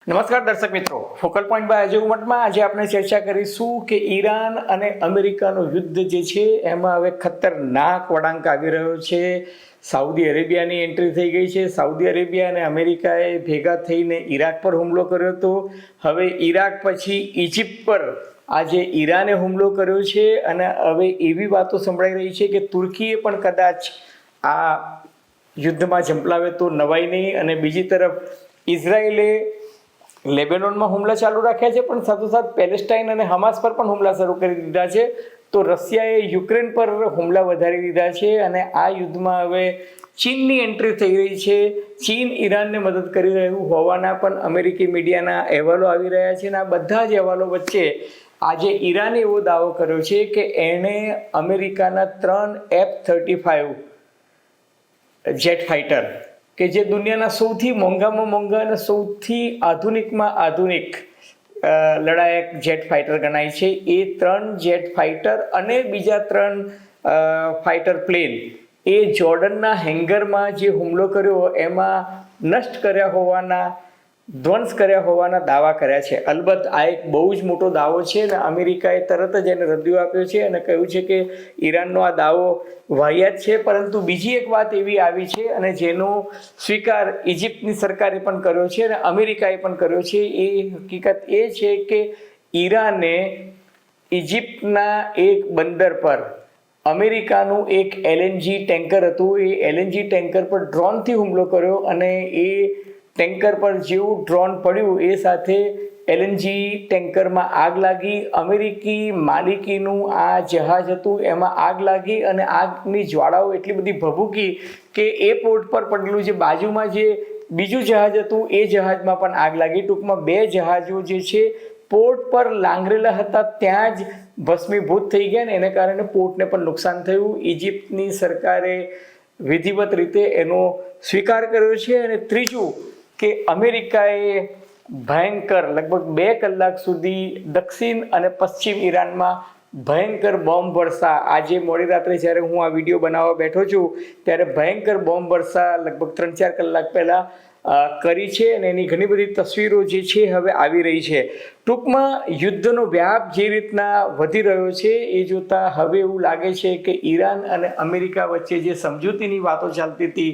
નમસ્કાર દર્શક મિત્રો, ફોકલ પોઈન્ટ બાય અજય ઉમટમાં આજે આપણે ચર્ચા કરીશું કે ઈરાન અને અમેરિકાનું યુદ્ધ જે છે એમાં હવે ખતરનાક વળાંક આવી રહ્યો છે. સાઉદી અરેબિયાની એન્ટ્રી થઈ ગઈ છે. સાઉદી અરેબિયા અને અમેરિકાએ ભેગા થઈને ઈરાક પર હુમલો કર્યો હતો. હવે ઈરાક પછી ઇજિપ્ત પર આજે ઈરાને હુમલો કર્યો છે અને હવે એવી વાતો સંભળાઈ રહી છે કે તુર્કીએ પણ કદાચ આ યુદ્ધમાં ઝંપલાવે તો નવાઈ નહીં. અને બીજી તરફ ઇઝરાયેલે લેબેનોનમાં હુમલા ચાલુ રાખ્યા છે, પણ સાથોસાથ પેલેસ્ટાઇન અને હમાસ પર પણ હુમલા શરૂ કરી દીધા છે. તો રશિયાએ યુક્રેન પર હુમલા વધારી દીધા છે અને આ યુદ્ધમાં હવે ચીનની એન્ટ્રી થઈ રહી છે. ચીન ઈરાનને મદદ કરી રહ્યું હોવાના પણ અમેરિકી મીડિયાના અહેવાલો આવી રહ્યા છે. અને આ બધા જ અહેવાલો વચ્ચે આજે ઈરાને એવો દાવો કર્યો છે કે એણે અમેરિકાના 3 F-35 જેટ ફાઇટર કે જે દુનિયાના સૌથી મોંઘામાં મોંઘા અને સૌથી આધુનિકમાં આધુનિક લડાયક જેટ ફાઇટર ગણાય છે, એ 3 જેટ ફાઇટર અને બીજા 3 ફાઇટર પ્લેન એ જોર્ડનના હેંગરમાં જે હુમલો કર્યો એમાં નષ્ટ કર્યા હોવાના, ધ્વંસ કર્યા હોવાના દાવા કર્યા છે. અલબત્ત આ એક બહુ જ મોટો દાવો છે અને અમેરિકાએ તરત જ એને રદિયો આપ્યો છે અને કહ્યું છે કે ઈરાનનો આ દાવો વાહિયાત છે. પરંતુ બીજી એક વાત એવી આવી છે અને જેનો સ્વીકાર ઇજિપ્તની સરકારે પણ કર્યો છે અને અમેરિકાએ પણ કર્યો છે. એ હકીકત એ છે કે ઈરાને ઇજિપ્તના એક બંદર પર અમેરિકાનું એક LNG ટેન્કર હતું, એ LNG ટેન્કર પર ડ્રોનથી હુમલો કર્યો અને એ ટેન્કર પર જેવું ડ્રોન પડ્યું એ સાથે LNG ટેન્કરમાં આગ લાગી. અમેરિકી માલિકીનું આ જહાજ હતું એમાં આગ લાગી અને આગની જ્વાળાઓ એટલી બધી ભભૂકી કે એ પોર્ટ પર પડેલું જે બાજુમાં જે બીજું જહાજ હતું એ જહાજમાં પણ આગ લાગી. ટૂંકમાં 2 જહાજો જે છે પોર્ટ પર લાંગરેલા હતા ત્યાં જ ભસ્મીભૂત થઈ ગયા ને એને કારણે પોર્ટને પણ નુકસાન થયું. ઇજિપ્તની સરકારે વિધિવત રીતે એનો સ્વીકાર કર્યો છે. અને ત્રીજું કે અમેરિકાએ ભયંકર લગભગ 2 કલાક સુધી દક્ષિણ અને પશ્ચિમ ઈરાનમાં ભયંકર બોમ્બ વર્ષા, આજે મોડી રાત્રે જ્યારે હું આ વિડીયો બનાવવા બેઠો છું ત્યારે ભયંકર બોમ્બ વર્ષા લગભગ 3-4 કલાક પહેલાં કરી છે અને એની ઘણી બધી તસવીરો જે છે હવે આવી રહી છે. ટૂંકમાં યુદ્ધનો વ્યાપ જે રીતના વધી રહ્યો છે એ જોતાં હવે એવું લાગે છે કે ઈરાન અને અમેરિકા વચ્ચે જે સમજૂતીની વાતો ચાલતી હતી,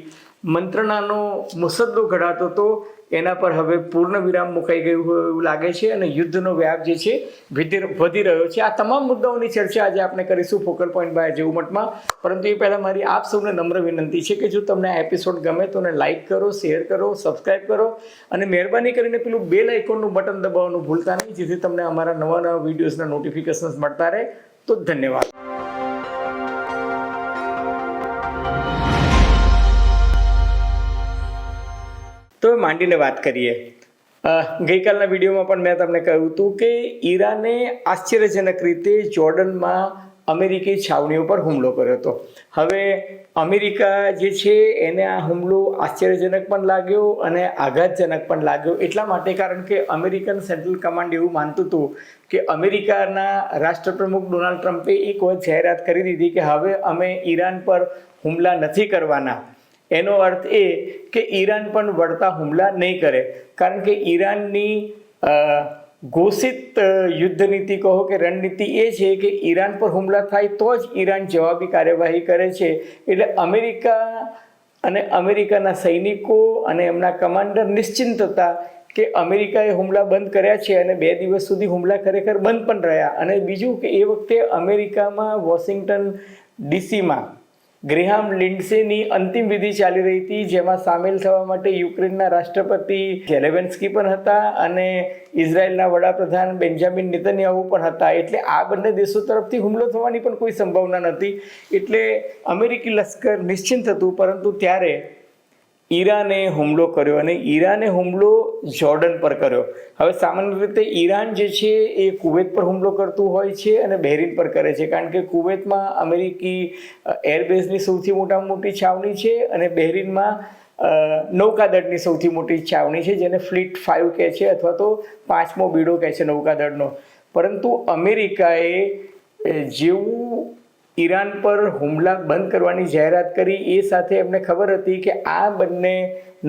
મંત્રણાનો મુસદ્દો ઘડાતો હતો, એના પર હવે પૂર્ણ વિરામ મુકાઈ ગયું હોય એવું લાગે છે અને યુદ્ધનો વ્યાપ જે છે વધી રહ્યો છે. આ તમામ મુદ્દાઓની ચર્ચા આજે આપણે કરીશું ફોકલ પોઈન્ટ બાય અજય ઉમટમાં. પરંતુ એ પહેલાં મારી આપ સૌને નમ્ર વિનંતી છે કે જો તમને આ એપિસોડ ગમે તો લાઈક કરો, શેર કરો, સબસ્ક્રાઈબ કરો અને મહેરબાની કરીને પેલું બેલ આઇકોનનું બટન દબાવવાનું ભૂલતા નહીં, જેથી તમને અમારા નવા વિડીયોઝના નોટિફિકેશન્સ મળતા રહે. તો ધન્યવાદ. તો માંડીને વાત કરીએ. ગઈકાલના વિડીયોમાં પણ મેં તમને કહ્યું હતું કે ઈરાને આશ્ચર્યજનક રીતે જોર્ડનમાં અમેરિકી છાવણીઓ પર હુમલો કર્યો હતો. હવે અમેરિકા જે છે એને આ હુમલો આશ્ચર્યજનક પણ લાગ્યો અને આઘાતજનક પણ લાગ્યો. એટલા માટે કારણ કે અમેરિકન સેન્ટ્રલ કમાન્ડ એવું માનતું હતું કે અમેરિકાના રાષ્ટ્રપ્રમુખ ડોનાલ્ડ ટ્રમ્પે એક વખત જાહેરાત કરી દીધી કે હવે અમે ઈરાન પર હુમલા નથી કરવાના. એનો અર્થ એ કે ઈરાન પણ વળતા હુમલા નહીં કરે, કારણ કે ઈરાનની ઘોષિત યુદ્ધ નીતિ કહો કે રણનીતિ એ છે કે ઈરાન પર હુમલા થાય તો જ ઈરાન જવાબી કાર્યવાહી કરે છે. એટલે અમેરિકા અને અમેરિકાના સૈનિકો અને એમના કમાન્ડર નિશ્ચિંત હતા કે અમેરિકાએ હુમલા બંધ કર્યા છે અને 2 દિવસ સુધી હુમલા ખરેખર બંધ પણ રહ્યા. અને બીજું કે એ વખતે અમેરિકામાં વોશિંગ્ટન ડીસીમાં ગ્રેહામ લિન્ડસેની અંતિમ વિધિ ચાલી રહી હતી, જેમાં સામેલ થવા માટે યુક્રેનના રાષ્ટ્રપતિ ઝેલેન્સ્કી પણ હતા અને ઇઝરાયેલના વડાપ્રધાન બેન્જામિન નેતન્યાહુ પણ હતા. એટલે આ બંને દેશો તરફથી હુમલો થવાની પણ કોઈ સંભાવના નથી. એટલે અમેરિકી લશ્કર નિશ્ચિંત હતું. પરંતુ ત્યારે ઈરાને હુમલો કર્યો અને ઈરાને હુમલો જોર્ડન પર કર્યો. હવે સામાન્ય રીતે ઈરાન જે છે એ કુવૈત પર હુમલો કરતું હોય છે અને બહેરીન પર કરે છે, કારણ કે કુવૈતમાં અમેરિકી એરબેઝની સૌથી મોટી છાવણી છે અને બહેરીનમાં નૌકાદળની સૌથી મોટી છાવણી છે, જેને ફ્લીટ 5 કહે છે અથવા તો 5મો બીડો કહે છે નૌકાદળનો. પરંતુ અમેરિકાએ જેવું ઈરાન પર હુમલા બંધ કરવાની જાહેરાત કરી. એ સાથે એમને ખબર હતી કે આ બંને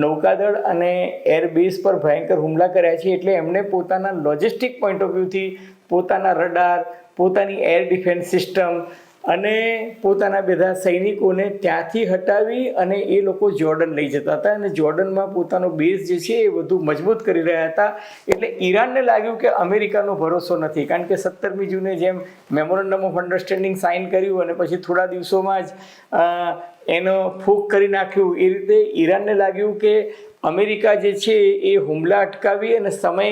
નૌકાદળ અને એરબેઝ પર ભયંકર હુમલા કર્યા છે, એટલે એમણે પોતાના લોજિસ્ટિક પોઈન્ટ ઓફ વ્યૂથી પોતાના રડાર, પોતાની એર ડિફેન્સ સિસ્ટમ અને પોતાના બધા સૈનિકોને ત્યાંથી હટાવી અને એ લોકો જોર્ડન લઈ જતા હતા અને જોર્ડનમાં પોતાનો બેઝ જે છે એ વધુ મજબૂત કરી રહ્યા હતા. એટલે ઈરાનને લાગ્યું કે અમેરિકાનો ભરોસો નથી, કારણ કે 17મી જૂને જેમ મેમોરેન્ડમ ઓફ અન્ડરસ્ટેન્ડિંગ સાઇન કર્યું અને પછી થોડા દિવસોમાં જ એનો ફૂંક કરી નાખ્યું, એ રીતે ઈરાનને લાગ્યું કે અમેરિકા જે છે એ હુમલા અટકાવી અને સમય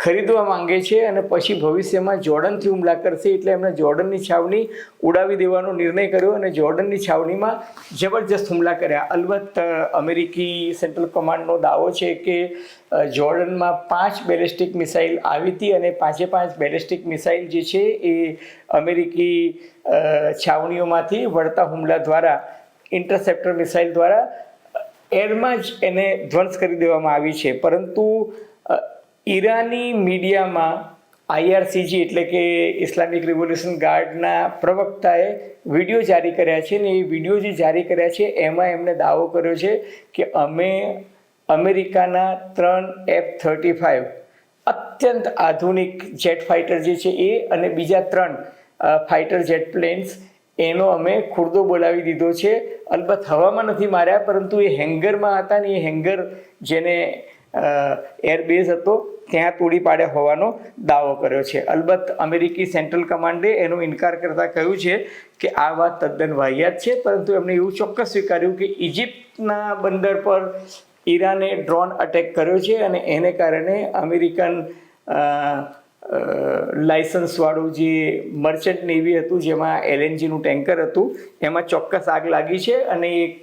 ખરીદવા માંગે છે અને પછી ભવિષ્યમાં જોર્ડનથી હુમલા કરશે. એટલે એમણે જોર્ડનની છાવણી ઉડાવી દેવાનો નિર્ણય કર્યો અને જોર્ડનની છાવણીમાં જબરજસ્ત હુમલા કર્યા. અલબત્ત અમેરિકી સેન્ટ્રલ કમાન્ડનો દાવો છે કે જોર્ડનમાં 5 બેલિસ્ટિક મિસાઇલ આવી હતી અને 5 બેલિસ્ટિક મિસાઇલ જે છે એ અમેરિકી છાવણીઓમાંથી વળતા હુમલા દ્વારા, ઇન્ટરસેપ્ટર મિસાઇલ દ્વારા એરમાં જ એને ધ્વંસ કરી દેવામાં આવી છે. પરંતુ ઈરાની મીડિયામાં IRCG એટલે કે ઇસ્લામિક રિવોલ્યુશન ગાર્ડના પ્રવક્તાએ વિડીયો જારી કર્યા છે ને એ વિડીયો જે જારી કર્યા છે એમાં એમણે દાવો કર્યો છે કે અમે અમેરિકાના 3 F-35 અત્યંત આધુનિક જેટ ફાઇટર જે છે એ અને બીજા 3 ફાઇટર જેટ પ્લેન્સ એનો અમે ખુરદો બોલાવી દીધો છે. અલબત્ત હવામાં નથી માર્યા, પરંતુ એ હેંગરમાં હતા ને એ હેંગર જેને એરબેઝ હતો ત્યાં તોડી પાડ્યા હોવાનો દાવો કર્યો છે. અલબત્ત અમેરિકી સેન્ટ્રલ કમાન્ડે એનો ઇનકાર કરતાં કહ્યું છે કે આ વાત તદ્દન વાહિયાત છે, પરંતુ એમણે એવું ચોક્કસ સ્વીકાર્યું કે ઇજિપ્તના બંદર પર ઈરાને ડ્રોન અટેક કર્યો છે અને એને કારણે અમેરિકન લાયસન્સવાળું જે મર્ચન્ટ નેવી હતું જેમાં LNGનું ટેન્કર હતું એમાં ચોક્કસ આગ લાગી છે અને એક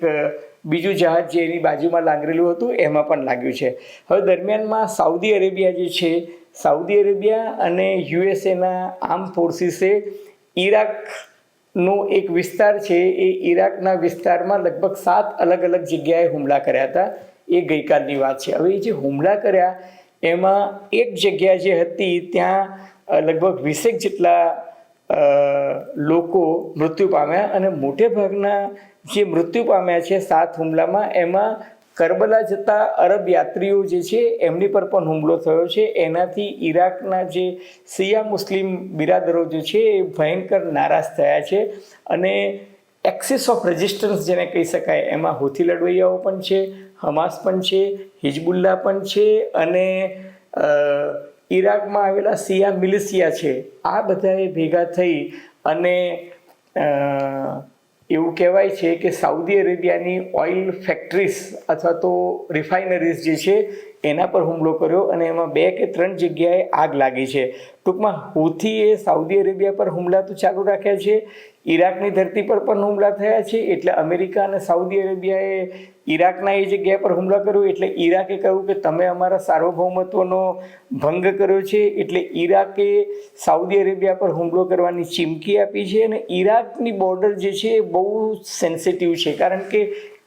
બીજું જહાજ જે એની બાજુમાં લાંગરેલું હતું એમાં પણ લાગ્યું છે. હવે દરમિયાનમાં સાઉદી અરેબિયા જે છે, સાઉદી અરેબિયા અને યુએસએના આર્મ ફોર્સિસે ઈરાકનો એક વિસ્તાર છે એ ઈરાકના વિસ્તારમાં લગભગ 7 અલગ અલગ જગ્યાએ હુમલા કર્યા હતા. એ ગઈકાલની વાત છે. હવે એ જે હુમલા કર્યા એમાં એક જગ્યા જે હતી ત્યાં લગભગ 20 જેટલા લોકો મૃત્યુ પામ્યા અને મોટે ભાગના જે મૃત્યુ પામ્યા છે 7 હુમલામાં એમાં કરબલા જતા અરબ યાત્રીઓ જે છે એમની પર પણ હુમલો થયો છે. એનાથી ઈરાકના જે શિયા મુસ્લિમ બિરાદરો જે છે એ ભયંકર નારાજ થયા છે અને એક્સિસ ઓફ રેઝિસ્ટન્સ જેને કહી શકાય એમાં હુથી લડવૈયાઓ પણ છે, હમાસ પણ છે, હિજબુલ્લા પણ છે અને ઈરાકમાં આવેલા શિયા મિલિશિયા છે. આ બધાએ ભેગા થઈ અને એવું કહેવાય છે કે સાઉદી અરેબિયાની ઓઇલ ફેક્ટરીઝ અથવા તો રિફાઇનરીઝ જે છે એના પર હુમલો કર્યો અને એમાં 2 કે 3 જગ્યાએ આગ લાગી છે. ટૂંકમાં હુથીએ સાઉદી અરેબિયા પર હુમલા તો ચાલુ રાખ્યા છે, ઈરાકની ધરતી પર પણ હુમલા થયા છે. એટલે અમેરિકા અને સાઉદી અરેબિયાએ ઈરાકના એ જગ્યા પર હુમલા કર્યો એટલે ઈરાકે કહ્યું કે તમે અમારા સાર્વભૌમત્વનો ભંગ કર્યો છે. એટલે ઈરાકે સાઉદી અરેબિયા પર હુમલો કરવાની ચીમકી આપી છે અને ઈરાકની બોર્ડર જે છે એ બહુ સેન્સિટિવ છે, કારણ કે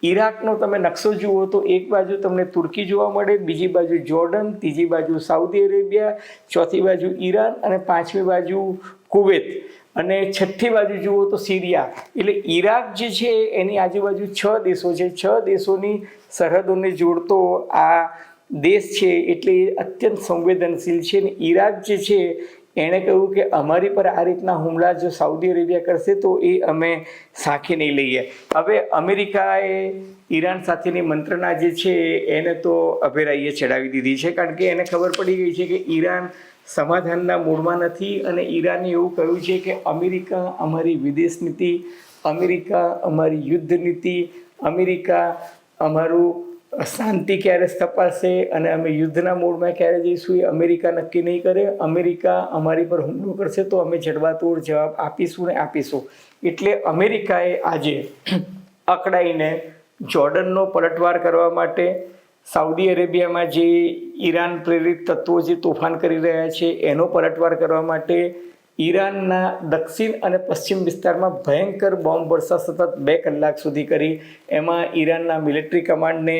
ઈરાકનો તમે નકશો જુઓ તો એક બાજુ તમને તુર્કી જોવા મળે, બીજી બાજુ જોર્ડન, ત્રીજી બાજુ સાઉદી અરેબિયા, ચોથી બાજુ ઈરાન અને 5મી બાજુ કુવેત અને 6ઠ્ઠી બાજુ જુઓ તો સિરિયા. એટલે ઈરાક જે છે એની આજુબાજુ 6 દેશો છે. 6 દેશોની સરહદોને જોડતો આ દેશ છે એટલે એ અત્યંત સંવેદનશીલ છે. ને ઈરાક જે છે એણે કહ્યું કે અમારી પર આ રીતના હુમલા જો સાઉદી અરેબિયા કરશે તો એ અમે સાંખી નહીં લઈએ. હવે અમેરિકાએ ઈરાન સાથેની મંત્રણા જે છે એને તો અભેરાઈએ ચડાવી દીધી છે, કારણ કે એને ખબર પડી ગઈ છે કે ઈરાન સમાધાનના મૂડમાં નથી અને ઈરાને એવું કહ્યું છે કે અમેરિકા અમારી વિદેશ નીતિ, અમેરિકા અમારી યુદ્ધ નીતિ, અમેરિકા અમારું શાંતિ ક્યારે તપાસશે અને અમે યુદ્ધના મોડમાં ક્યારે જઈશું એ અમેરિકા નક્કી નહીં કરે. અમેરિકા અમારી પર હુમલો કરશે તો અમે જડબાતોડ જવાબ આપીશું ને આપીશું. એટલે અમેરિકાએ આજે અકળાઈને જોર્ડનનો પલટવાર કરવા માટે, સાઉદી અરેબિયામાં જે ઈરાન પ્રેરિત તત્વો જે તોફાન કરી રહ્યા છે એનો પલટવાર કરવા માટે ઈરાનના દક્ષિણ અને પશ્ચિમ વિસ્તારમાં ભયંકર બોમ્બ વર્ષા સતત 2 કલાક સુધી કરી. એમાં ઈરાનના મિલિટરી કમાન્ડને,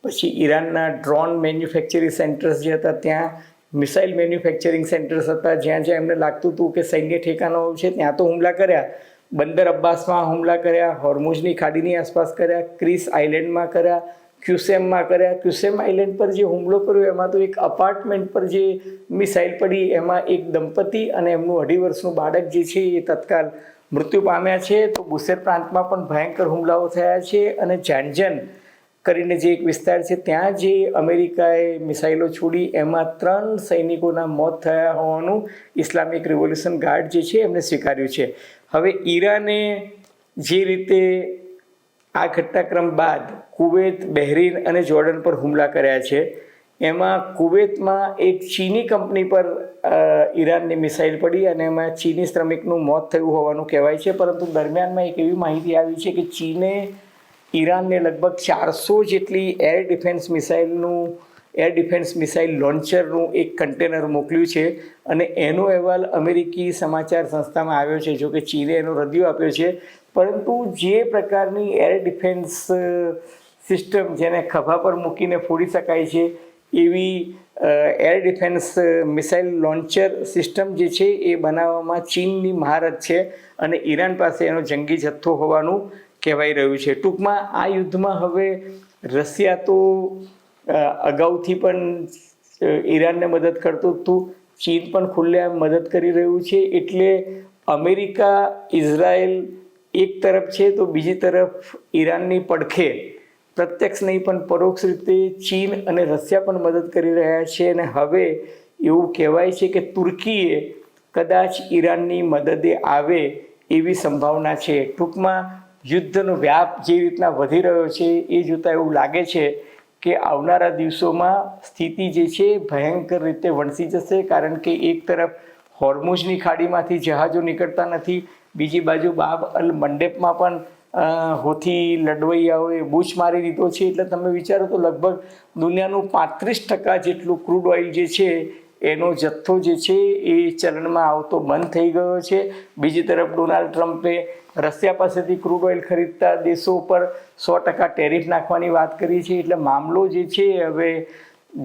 પછી ઈરાનના ડ્રોન મેન્યુફેક્ચરિંગ સેન્ટર્સ જે હતા ત્યાં, મિસાઇલ મેન્યુફેક્ચરિંગ સેન્ટર્સ હતા જ્યાં જ્યાં એમને લાગતું હતું કે સૈન્ય ઠેકાનો છે ત્યાં તો હુમલા કર્યા. બંદર અબ્બાસમાં હુમલા કર્યા, હોર્મુઝની ખાડીની આસપાસ કર્યા, ક્રિસ આઇલેન્ડમાં કર્યા, ક્યુસેમમાં કર્યા. ક્યુસેમ આઇલેન્ડ પર જે હુમલો કર્યો એમાં તો એક અપાર્ટમેન્ટ પર જે મિસાઇલ પડી એમાં એક દંપતી અને એમનું 2.5 વર્ષનું બાળક જે છે એ તત્કાલ મૃત્યુ પામ્યા છે. તો બુશેર પ્રાંતમાં પણ ભયંકર હુમલાઓ થયા છે અને જાનજન કરીને જે એક વિસ્તાર છે ત્યાં જે અમેરિકાએ મિસાઇલો છોડી એમાં 3 સૈનિકોના મોત થયા હોવાનું ઇસ્લામિક રિવોલ્યુશન ગાર્ડ જે છે એમને સ્વીકાર્યું છે. હવે ઈરાને જે રીતે આ ઘટનાક્રમ બાદ કુવૈત, બહેરીન અને જોર્ડન પર હુમલા કર્યા છે, એમાં કુવૈતમાં એક ચીની કંપની પર ઈરાનની મિસાઇલ પડી અને એમાં ચીની શ્રમિકનું મોત થયું હોવાનું કહેવાય છે. પરંતુ દરમિયાનમાં એક એવી માહિતી આવી છે કે ચીને ઈરાનને લગભગ 400 જેટલી એર ડિફેન્સ મિસાઇલ લોન્ચરનું એક કન્ટેનર મોકલ્યું છે અને એનો અહેવાલ અમેરિકી સમાચાર સંસ્થામાં આવ્યો છે. જો કે ચીને એનો રદિયો આપ્યો છે, પરંતુ જે પ્રકારની એર ડિફેન્સ સિસ્ટમ જેને ખભા પર મૂકીને ફોડી શકાય છે એવી air defence missile launcher system જે છે એ બનાવવામાં ચીનની મહારત છે અને ઈરાન પાસે એનો જંગી જથ્થો હોવાનું કહેવાઈ રહ્યું છે. ટૂંકમાં આ યુદ્ધમાં હવે રશિયા તો અગાઉથી પણ ઈરાનને મદદ કરતું હતું, ચીન પણ ખુલ્લેઆમ મદદ કરી રહ્યું છે. એટલે અમેરિકા, ઇઝરાયલ એક તરફ છે તો બીજી તરફ ઈરાનની પડખે પ્રત્યક્ષ નહીં પણ પરોક્ષ રીતે ચીન અને રશિયા પણ મદદ કરી રહ્યા છે. અને હવે એવું કહેવાય છે કે તુર્કીએ કદાચ ઈરાનની મદદે આવે એવી સંભાવના છે. ટૂંકમાં યુદ્ધનો વ્યાપ જે રીતના વધી રહ્યો છે એ જોતાં એવું લાગે છે કે આવનારા દિવસોમાં સ્થિતિ જે છે ભયંકર રીતે વણસી જશે. કારણ કે એક તરફ હોર્મુઝની ખાડીમાંથી જહાજો નીકળતા નથી, બીજી બાજુ બાબ અલ મંડેબમાં પણ હોથી લડવૈયાઓએ બૂચ મારી દીધો છે. એટલે તમે વિચારો તો લગભગ દુનિયાનું 35% જેટલું ક્રૂડ ઓઇલ જે છે એનો જથ્થો જે છે એ ચલણમાં આવતો બંધ થઈ ગયો છે. બીજી તરફ ડોનાલ્ડ ટ્રમ્પે રશિયા પાસેથી ક્રૂડ ઓઇલ ખરીદતા દેશો પર 100% ટેરિફ નાખવાની વાત કરી છે. એટલે મામલો જે છે હવે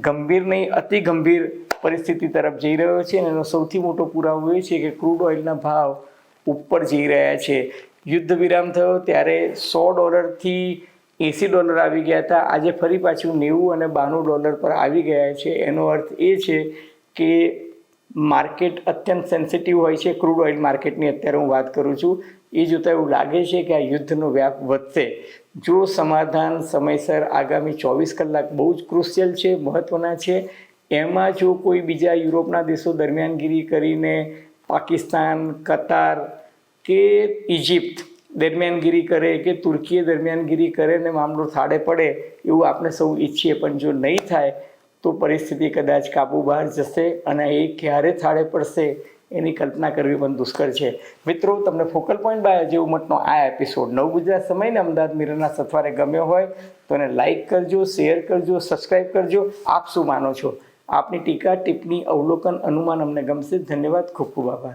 ગંભીર નહીં, અતિ ગંભીર પરિસ્થિતિ તરફ જઈ રહ્યો છે. અને એનો સૌથી મોટો પુરાવો એ છે કે ક્રૂડ ઓઇલના ભાવ ઉપર જઈ રહ્યા છે. યુદ્ધ વિરામ થયો ત્યારે $100થી $80 આવી ગયા હતા. આજે ફરી પાછું 90 અને $92 પર આવી ગયા છે. એનો અર્થ એ છે કે માર્કેટ અત્યંત સેન્સિટિવ હોય છે. ક્રૂડ ઓઇલ માર્કેટની અત્યારે હું વાત કરું છું. એ જોતાં એવું લાગે છે કે આ યુદ્ધનો વ્યાપ વધશે. જો સમાધાન સમયસર આગામી 24 કલાક બહુ જ ક્રુશિયલ છે, મહત્ત્વના છે. એમાં જો કોઈ બીજા યુરોપના દેશો દરમિયાનગીરી કરીને પાકિસ્તાન, કતાર કે ઇજિપ્ત દરમિયાનગીરી કરે કે તુર્કીએ દરમિયાનગીરી કરે ને મામલો થાળે પડે એવું આપણે સૌ ઈચ્છીએ, પણ જો નહીં થાય તો પરિસ્થિતિ કદાચ કાબુ બહાર જશે અને એ ક્યારે થાળે પડશે એની કલ્પના કરવી પણ દુષ્કર છે. મિત્રો, તમને ફોકલ પોઈન્ટ બાય અજય ઉમટનો આ એપિસોડ 9 ગુજરાત સમયને અમદાવાદ મિરરના સથવારે ગમ્યો હોય તો એને લાઇક કરજો, શેર કરજો, સબસ્ક્રાઈબ કરજો. આપ શું માનો છો? આપની ટીકા, ટિપ્પણી, અવલોકન, અનુમાન અમને ગમશે. ધન્યવાદ, ખૂબ ખૂબ આભાર.